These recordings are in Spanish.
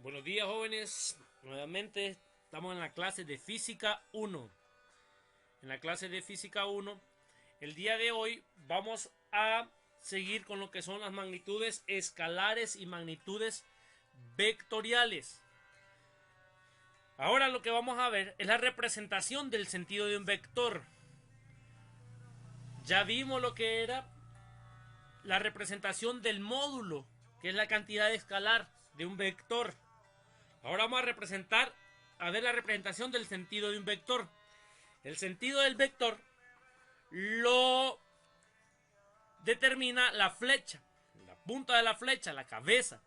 Buenos días, jóvenes. Nuevamente estamos en la clase de Física 1. En la clase de Física 1, el día de hoy vamos a seguir con lo que son las magnitudes escalares y magnitudes vectoriales. Ahora lo que vamos a ver es la representación del sentido de un vector. Ya vimos lo que era la representación del módulo, que es la cantidad escalar de un vector. Ahora vamos a ver la representación del sentido de un vector. El sentido del vector lo determina la flecha, la punta de la flecha, la cabeza.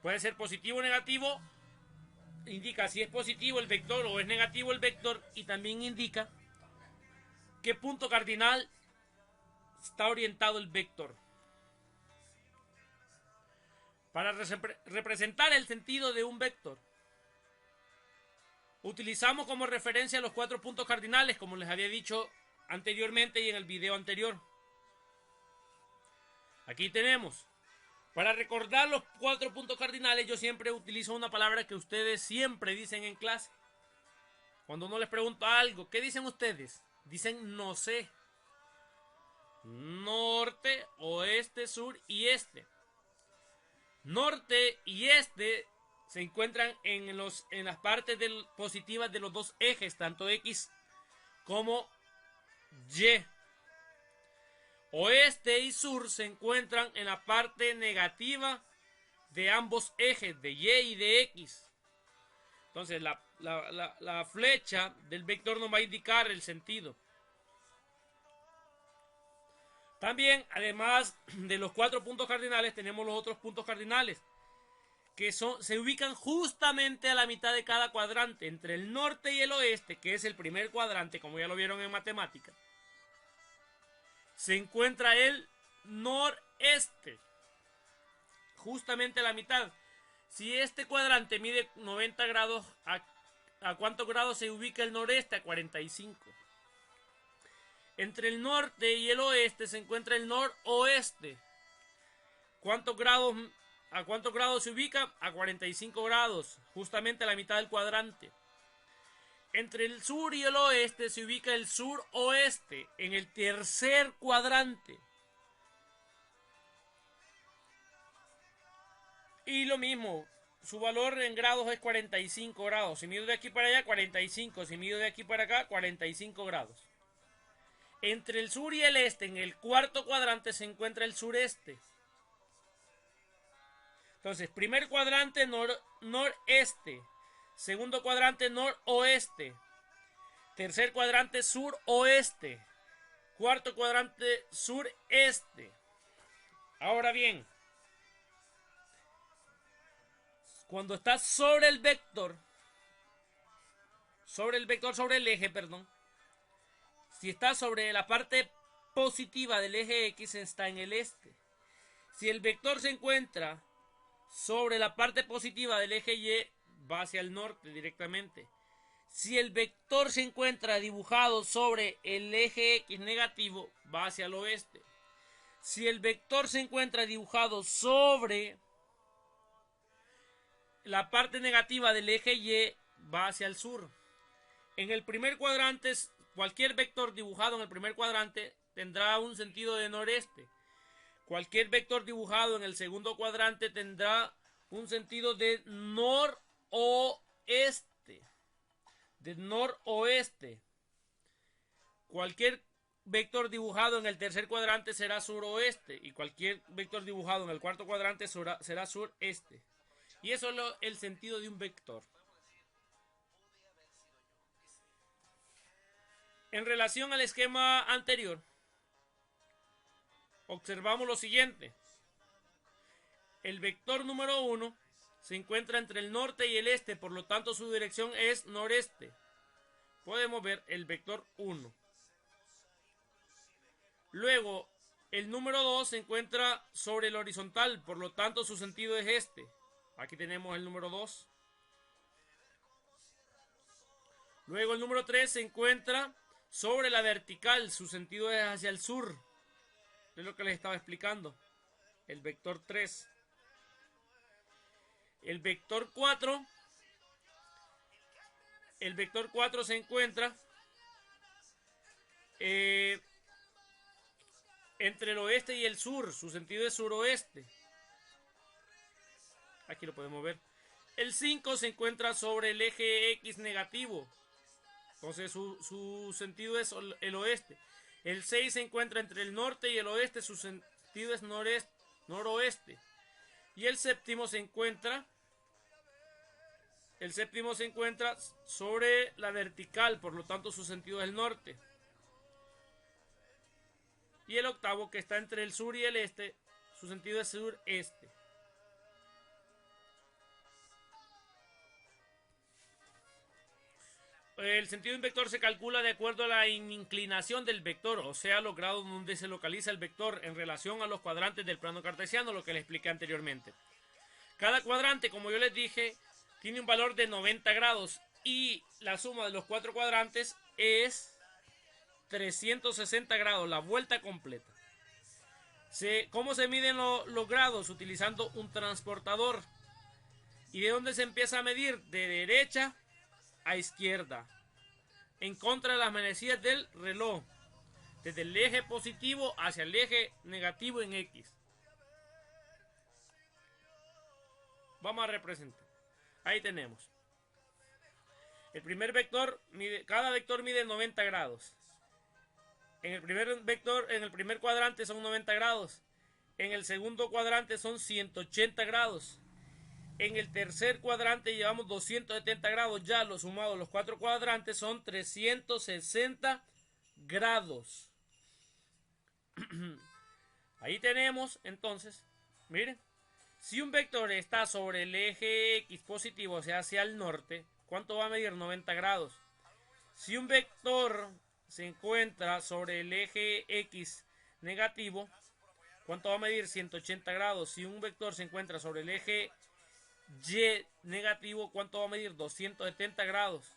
Puede ser positivo o negativo, indica si es positivo el vector o es negativo el vector, y también indica qué punto cardinal está orientado el vector. Para representar el sentido de un vector, utilizamos como referencia los 4 puntos cardinales, como les había dicho anteriormente y en el video anterior. Aquí tenemos. Para recordar los 4 puntos cardinales, yo siempre utilizo una palabra que ustedes siempre dicen en clase. Cuando uno les pregunta algo, ¿qué dicen ustedes? Dicen no sé. Norte, oeste, sur y este. Norte y este se encuentran en las partes positivas de los dos ejes, tanto X como Y. Oeste y sur se encuentran en la parte negativa de ambos ejes, de Y y de X. Entonces la flecha del vector nos va a indicar el sentido. También, además de los 4 puntos cardinales, tenemos los otros puntos cardinales, que se ubican justamente a la mitad de cada cuadrante, entre el norte y el oeste, que es el primer cuadrante, como ya lo vieron en matemática. Se encuentra el noreste, justamente a la mitad. Si este cuadrante mide 90 grados, ¿a cuántos grados se ubica el noreste? A 45. Entre el norte y el oeste se encuentra el noroeste. ¿A cuántos grados se ubica? A 45 grados, justamente a la mitad del cuadrante. Entre el sur y el oeste se ubica el suroeste, en el tercer cuadrante. Y lo mismo, su valor en grados es 45 grados. Si mido de aquí para allá, 45. Si mido de aquí para acá, 45 grados. Entre el sur y el este, en el cuarto cuadrante, se encuentra el sureste. Entonces, primer cuadrante noreste, segundo cuadrante noroeste, tercer cuadrante suroeste, cuarto cuadrante sureste. Ahora bien, cuando estás sobre el vector, sobre el eje, si está sobre la parte positiva del eje X, está en el este. Si el vector se encuentra sobre la parte positiva del eje Y, va hacia el norte directamente. Si el vector se encuentra dibujado sobre el eje X negativo, va hacia el oeste. Si el vector se encuentra dibujado sobre la parte negativa del eje Y, va hacia el sur. En el primer cuadrante, cualquier vector dibujado en el primer cuadrante tendrá un sentido de noreste. Cualquier vector dibujado en el segundo cuadrante tendrá un sentido de noroeste. De noroeste. Cualquier vector dibujado en el tercer cuadrante será suroeste. Y cualquier vector dibujado en el cuarto cuadrante será sureste. Y eso es el sentido de un vector. En relación al esquema anterior, observamos lo siguiente. El vector número 1 se encuentra entre el norte y el este, por lo tanto su dirección es noreste. Podemos ver el vector 1. Luego, el número 2 se encuentra sobre el horizontal, por lo tanto su sentido es este. Aquí tenemos el número 2. Luego el número 3 se encuentra sobre la vertical, su sentido es hacia el sur. Es lo que les estaba explicando. El vector 3. El vector 4 se encuentra entre el oeste y el sur. Su sentido es suroeste. Aquí lo podemos ver. El 5 se encuentra sobre el eje X negativo. Entonces su sentido es el oeste. El 6 se encuentra entre el norte y el oeste. Su sentido es noroeste. Y el séptimo se encuentra sobre la vertical. Por lo tanto su sentido es el norte. Y el octavo, que está entre el sur y el este, su sentido es sureste. El sentido de un vector se calcula de acuerdo a la inclinación del vector, o sea, los grados donde se localiza el vector en relación a los cuadrantes del plano cartesiano, lo que les expliqué anteriormente. Cada cuadrante, como yo les dije, tiene un valor de 90 grados y la suma de los 4 cuadrantes es 360 grados, la vuelta completa. ¿Cómo se miden los grados? Utilizando un transportador. ¿Y de dónde se empieza a medir? De derecha a izquierda, en contra de las manecillas del reloj, desde el eje positivo hacia el eje negativo en X. Vamos a representar. Ahí tenemos. El primer vector cada vector mide 90 grados. En el primer cuadrante son 90 grados. En el segundo cuadrante son 180 grados. En el tercer cuadrante llevamos 270 grados. Ya lo sumado los 4 cuadrantes son 360 grados. Ahí tenemos entonces, miren, si un vector está sobre el eje X positivo, o sea, hacia el norte, ¿cuánto va a medir? 90 grados. Si un vector se encuentra sobre el eje X negativo, ¿cuánto va a medir? 180 grados. Si un vector se encuentra sobre el eje Y negativo, ¿cuánto va a medir? 270 grados.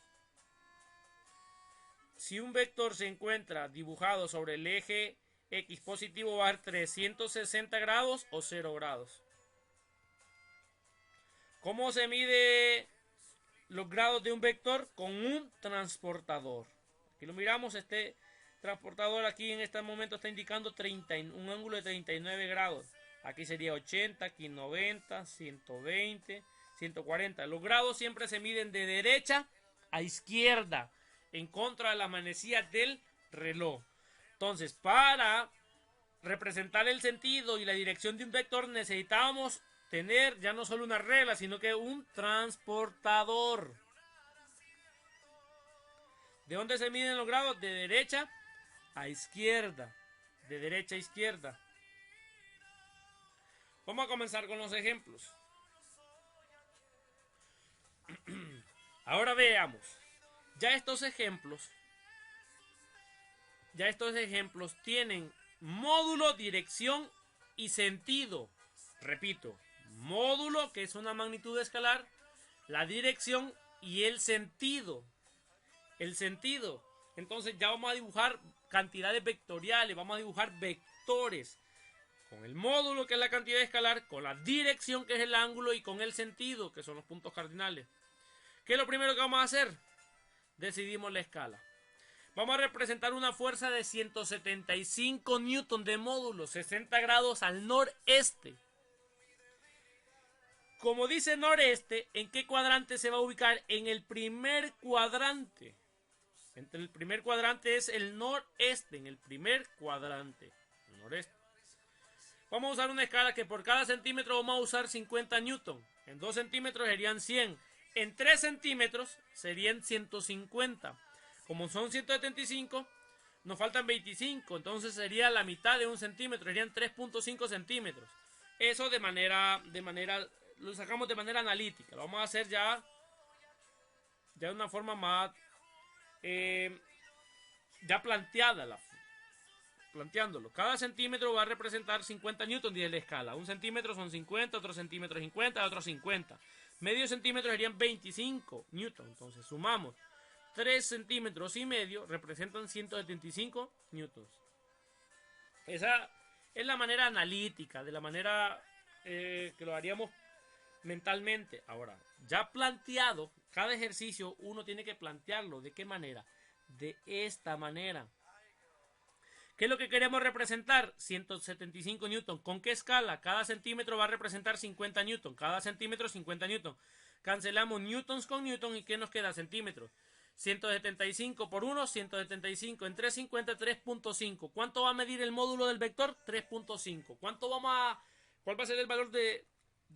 Si un vector se encuentra dibujado sobre el eje X positivo, va a dar 360 grados o 0 grados. ¿Cómo se mide los grados de un vector? Con un transportador. Aquí lo miramos, este transportador aquí en este momento está indicando un ángulo de 39 grados. Aquí sería 80, aquí 90, 120, 140. Los grados siempre se miden de derecha a izquierda, en contra de las manecillas del reloj. Entonces, para representar el sentido y la dirección de un vector, necesitamos tener ya no solo una regla, sino que un transportador. ¿De dónde se miden los grados? De derecha a izquierda. De derecha a izquierda. Vamos a comenzar con los ejemplos. Ahora veamos. Ya estos ejemplos tienen módulo, dirección y sentido. Repito, módulo, que es una magnitud escalar, la dirección y el sentido. El sentido. Entonces ya vamos a dibujar cantidades vectoriales, vamos a dibujar vectores. Con el módulo, que es la cantidad escalar, con la dirección, que es el ángulo, y con el sentido, que son los puntos cardinales. ¿Qué es lo primero que vamos a hacer? Decidimos la escala. Vamos a representar una fuerza de 175 newton de módulo, 60 grados al noreste. Como dice noreste, ¿en qué cuadrante se va a ubicar? En el primer cuadrante. Entre el primer cuadrante es el noreste, en el primer cuadrante, el noreste. Vamos a usar una escala que por cada centímetro vamos a usar 50 newton. En 2 centímetros serían 100. En 3 centímetros serían 150. Como son 175, nos faltan 25. Entonces sería la mitad de un centímetro. Serían 3.5 centímetros. Eso lo sacamos de manera analítica. Lo vamos a hacer ya de una forma más ya planteándolo. Cada centímetro va a representar 50 newton de la escala. Un centímetro son 50, otro centímetro 50, otro 50. Medio centímetro serían 25 newton. Entonces sumamos 3 centímetros y medio, representan 175 newtons. Esa es la manera analítica, de la manera que lo haríamos mentalmente. Ahora, ya planteado, cada ejercicio uno tiene que plantearlo. ¿De qué manera? De esta manera. ¿Qué es lo que queremos representar? 175 newton. ¿Con qué escala? Cada centímetro va a representar 50 newton. Cada centímetro 50 newton. Cancelamos newtons con newton y ¿qué nos queda? Centímetros. 175 por 1, 175 en 350, 3.5. ¿Cuánto va a medir el módulo del vector? 3.5. ¿Cuál va a ser el valor de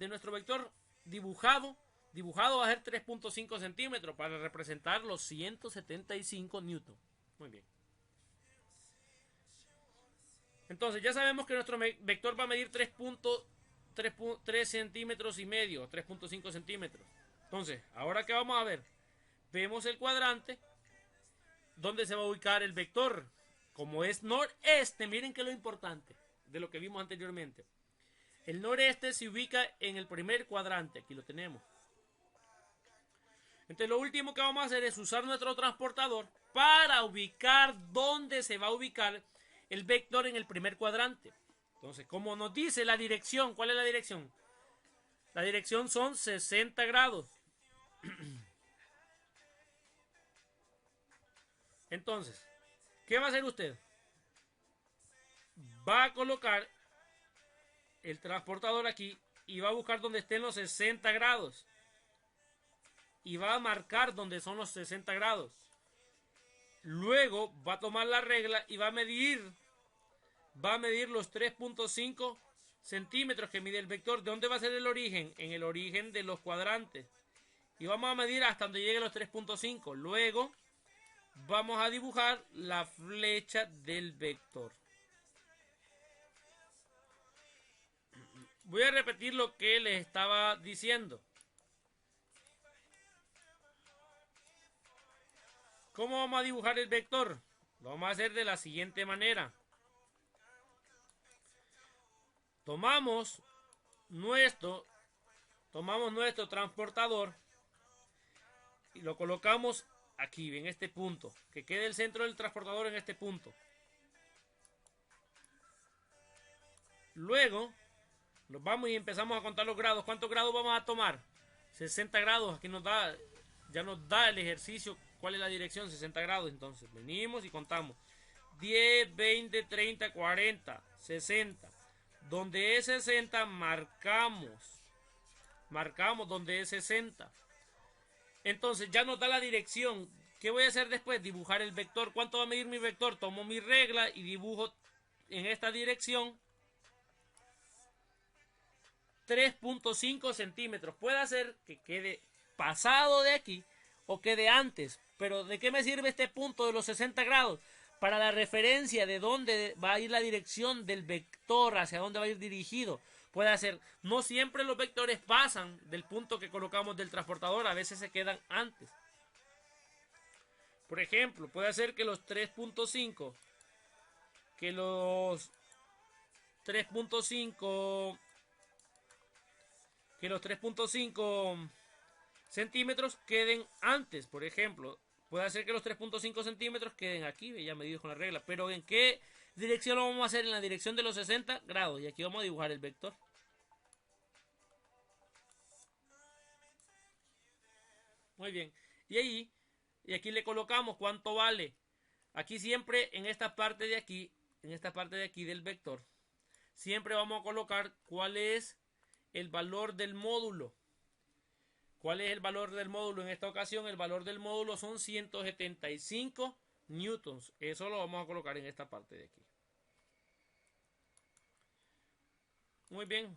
nuestro vector dibujado? Dibujado va a ser 3.5 centímetros para representar los 175 newton. Muy bien. Entonces ya sabemos que nuestro vector va a medir 3 centímetros y medio, 3.5 centímetros. Entonces, ahora que vamos a ver, vemos el cuadrante donde se va a ubicar el vector. Como es noreste, miren que es lo importante de lo que vimos anteriormente. El noreste se ubica en el primer cuadrante, aquí lo tenemos. Entonces lo último que vamos a hacer es usar nuestro transportador para ubicar dónde se va a ubicar el vector en el primer cuadrante. Entonces, como nos dice la dirección, ¿cuál es la dirección? La dirección son 60 grados. Entonces, ¿qué va a hacer usted? Va a colocar el transportador aquí y va a buscar donde estén los 60 grados. Y va a marcar donde son los 60 grados. Luego va a tomar la regla y va a medir los 3.5 centímetros que mide el vector. ¿De dónde va a ser el origen? En el origen de los cuadrantes. Y vamos a medir hasta donde llegue los 3.5. Luego vamos a dibujar la flecha del vector. Voy a repetir lo que les estaba diciendo. ¿Cómo vamos a dibujar el vector? Lo vamos a hacer de la siguiente manera. Tomamos nuestro transportador y lo colocamos aquí, en este punto. Que quede el centro del transportador en este punto. Luego nos vamos y empezamos a contar los grados. ¿Cuántos grados vamos a tomar? 60 grados. Aquí ya nos da el ejercicio. ¿Cuál es la dirección? 60 grados. Entonces venimos y contamos. 10, 20, 30, 40, 60. Donde es 60 marcamos donde es 60. Entonces ya nos da la dirección. ¿Qué voy a hacer después? Dibujar el vector. ¿Cuánto va a medir mi vector? Tomo mi regla y dibujo en esta dirección 3.5 centímetros. Puede ser que quede pasado de aquí o quede antes. Pero ¿de qué me sirve este punto de los 60 grados? Para la referencia de dónde va a ir la dirección del vector, hacia dónde va a ir dirigido. Puede ser, no siempre los vectores pasan del punto que colocamos del transportador, a veces se quedan antes. Por ejemplo, puede ser que los 3.5 centímetros queden antes. Por ejemplo, puede ser que los 3.5 centímetros queden aquí, ya medidos con la regla. Pero ¿en qué dirección lo vamos a hacer? En la dirección de los 60 grados. Y aquí vamos a dibujar el vector. Muy bien. Y aquí le colocamos cuánto vale. Aquí siempre en esta parte de aquí del vector, siempre vamos a colocar cuál es el valor del módulo. ¿Cuál es el valor del módulo? En esta ocasión el valor del módulo son 175 newtons. Eso lo vamos a colocar en esta parte de aquí. Muy bien.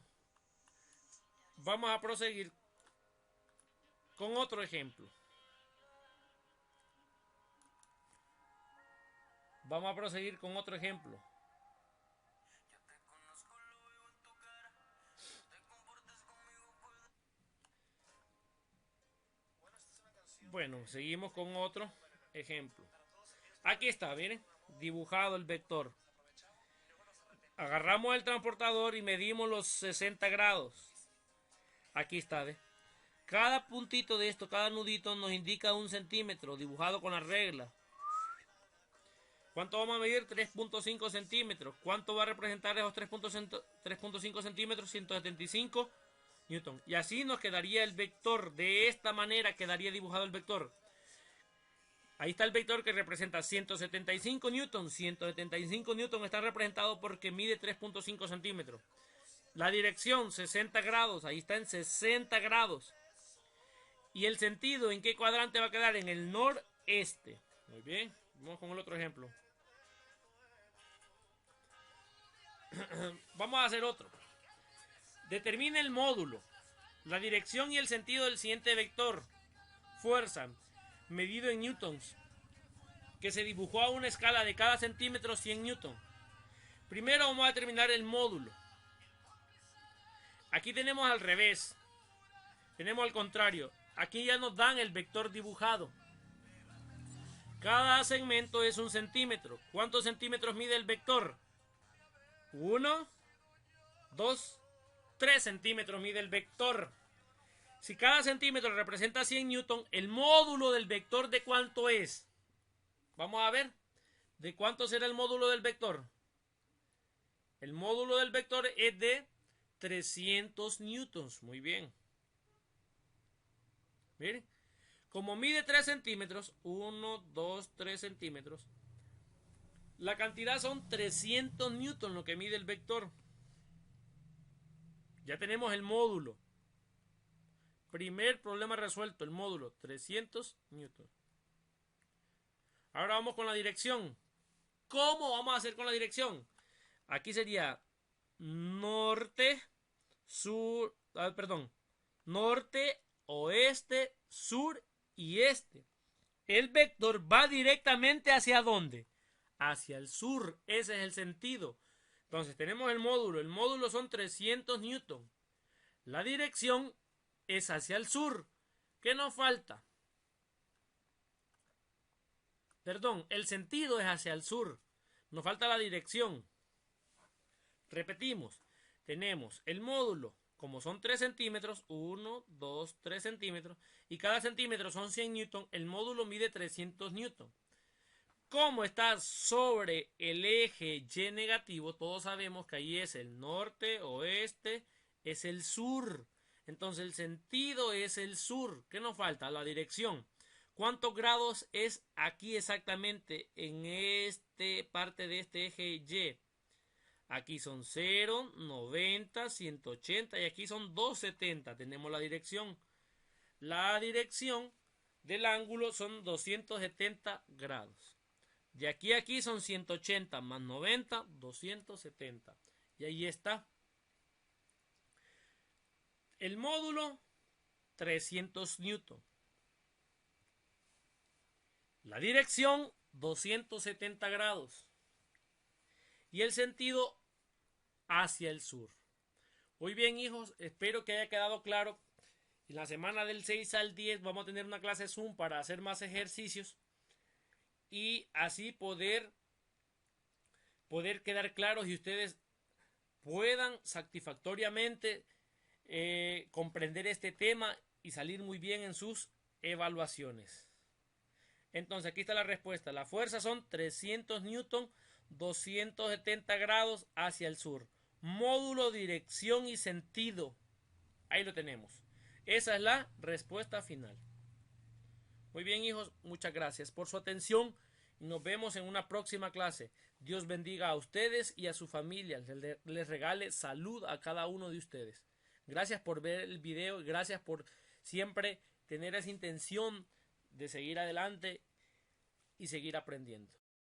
Vamos a proseguir con otro ejemplo. Bueno, seguimos con otro ejemplo. Aquí está, miren, dibujado el vector. Agarramos el transportador y medimos los 60 grados. Aquí está, ¿ves? Cada puntito de esto, cada nudito nos indica 1 centímetro dibujado con la regla. ¿Cuánto vamos a medir? 3.5 centímetros. ¿Cuánto va a representar esos 3.5 centímetros? 175 Newton. Y así nos quedaría el vector. De esta manera quedaría dibujado el vector. Ahí está el vector que representa 175 newton. 175 newton está representado porque mide 3.5 centímetros. La dirección 60 grados. Ahí está en 60 grados. Y el sentido, ¿en qué cuadrante va a quedar? En el noreste. Muy bien. Vamos con el otro ejemplo. Vamos a hacer otro. Determina el módulo, la dirección y el sentido del siguiente vector. Fuerza, medido en newtons, que se dibujó a una escala de cada centímetro 100 newtons. Primero vamos a determinar el módulo. Aquí tenemos al revés. Tenemos al contrario. Aquí ya nos dan el vector dibujado. Cada segmento es 1 centímetro. ¿Cuántos centímetros mide el vector? 1, 2, 3 centímetros mide el vector. Si cada centímetro representa 100 newton, el módulo del vector ¿de cuánto es? Vamos a ver. ¿De cuánto será el módulo del vector? El módulo del vector es de 300 newtons. Muy bien. Miren. Como mide 3 centímetros, 1, 2, 3 centímetros, la cantidad son 300 newtons lo que mide el vector. Ya tenemos el módulo. Primer problema resuelto, el módulo, 300 newtons. Ahora vamos con la dirección. ¿Cómo vamos a hacer con la dirección? Aquí sería norte, sur, norte, oeste, sur y este. El vector va directamente ¿hacia dónde? Hacia el sur. Ese es el sentido. Entonces tenemos el módulo. El módulo son 300 newton. La dirección es hacia el sur. ¿Qué nos falta? Perdón, el sentido es hacia el sur. Nos falta la dirección. Repetimos. Tenemos el módulo. Como son 3 centímetros, 1, 2, 3 centímetros, y cada centímetro son 100 newton, el módulo mide 300 newton. Como está sobre el eje Y negativo, todos sabemos que ahí es el norte, oeste, es el sur. Entonces el sentido es el sur. ¿Qué nos falta? La dirección. ¿Cuántos grados es aquí exactamente en esta parte de este eje Y? Aquí son 0, 90, 180 y aquí son 270. Tenemos la dirección. La dirección del ángulo son 270 grados. De aquí a aquí son 180 más 90, 270. Y ahí está. El módulo, 300 newton. La dirección, 270 grados. Y el sentido hacia el sur. Muy bien, hijos, espero que haya quedado claro. En la semana del 6 al 10 vamos a tener una clase Zoom para hacer más ejercicios y así poder quedar claros y ustedes puedan satisfactoriamente comprender este tema y salir muy bien en sus evaluaciones. Entonces aquí está la respuesta. La fuerza son 300 newton, 270 grados hacia el sur. Módulo, dirección y sentido. Ahí lo tenemos. Esa es la respuesta final. Muy bien, hijos, muchas gracias por su atención y nos vemos en una próxima clase. Dios bendiga a ustedes y a su familia. Les regale salud a cada uno de ustedes. Gracias por ver el video. Gracias por siempre tener esa intención de seguir adelante y seguir aprendiendo.